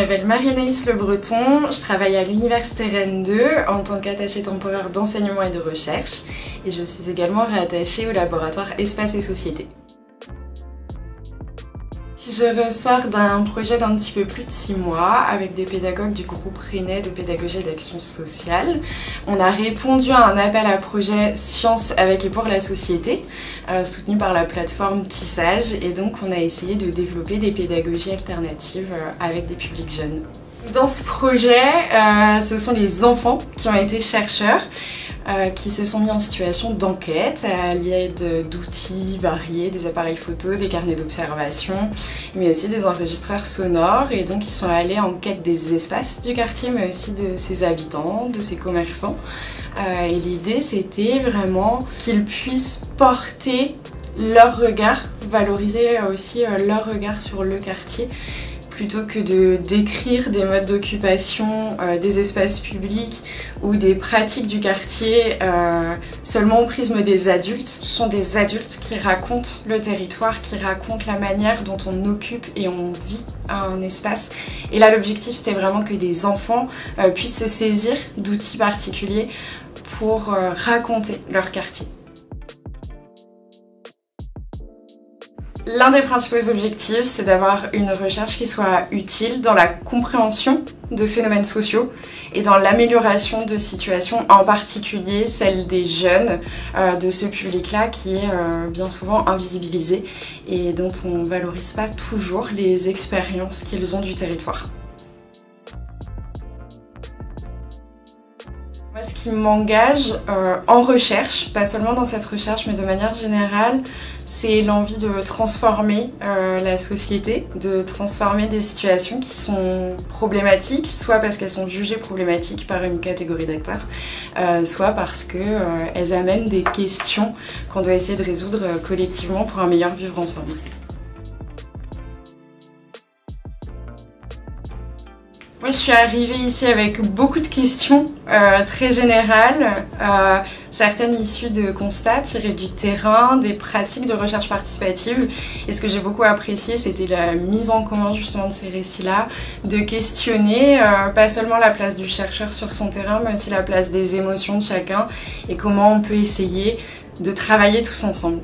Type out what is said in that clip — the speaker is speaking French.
m'appelle Marie-Anaïs Le Breton, je travaille à l'Université Rennes 2 en tant qu'attachée temporaire d'enseignement et de recherche et je suis également rattachée au laboratoire Espace et Société. Je ressors d'un projet d'un petit peu plus de 6 mois avec des pédagogues du groupe rennais de pédagogie et d'action sociale. On a répondu à un appel à projet Sciences avec et pour la société, soutenu par la plateforme Tissage, et donc on a essayé de développer des pédagogies alternatives avec des publics jeunes. Dans ce projet, ce sont les enfants qui ont été chercheurs, qui se sont mis en situation d'enquête à l'aide d'outils variés, des appareils photo, des carnets d'observation, mais aussi des enregistreurs sonores, et donc ils sont allés en quête des espaces du quartier, mais aussi de ses habitants, de ses commerçants. Et l'idée c'était vraiment qu'ils puissent porter leur regard, valoriser aussi leur regard sur le quartier, plutôt que de décrire des modes d'occupation, des espaces publics ou des pratiques du quartier seulement au prisme des adultes. Ce sont des adultes qui racontent le territoire, qui racontent la manière dont on occupe et on vit un espace. Et là, l'objectif, c'était vraiment que des enfants puissent se saisir d'outils particuliers pour raconter leur quartier. L'un des principaux objectifs, c'est d'avoir une recherche qui soit utile dans la compréhension de phénomènes sociaux et dans l'amélioration de situations, en particulier celle des jeunes, de ce public-là qui est bien souvent invisibilisé et dont on ne valorise pas toujours les expériences qu'ils ont du territoire. Moi, ce qui m'engage en recherche, pas seulement dans cette recherche, mais de manière générale, c'est l'envie de transformer la société, de transformer des situations qui sont problématiques, soit parce qu'elles sont jugées problématiques par une catégorie d'acteurs, soit parce qu'elles amènent des questions qu'on doit essayer de résoudre collectivement pour un meilleur vivre ensemble. Moi, je suis arrivée ici avec beaucoup de questions très générales, certaines issues de constats tirés du terrain, des pratiques de recherche participative. Et ce que j'ai beaucoup apprécié, c'était la mise en commun justement de ces récits-là, de questionner pas seulement la place du chercheur sur son terrain, mais aussi la place des émotions de chacun et comment on peut essayer de travailler tous ensemble.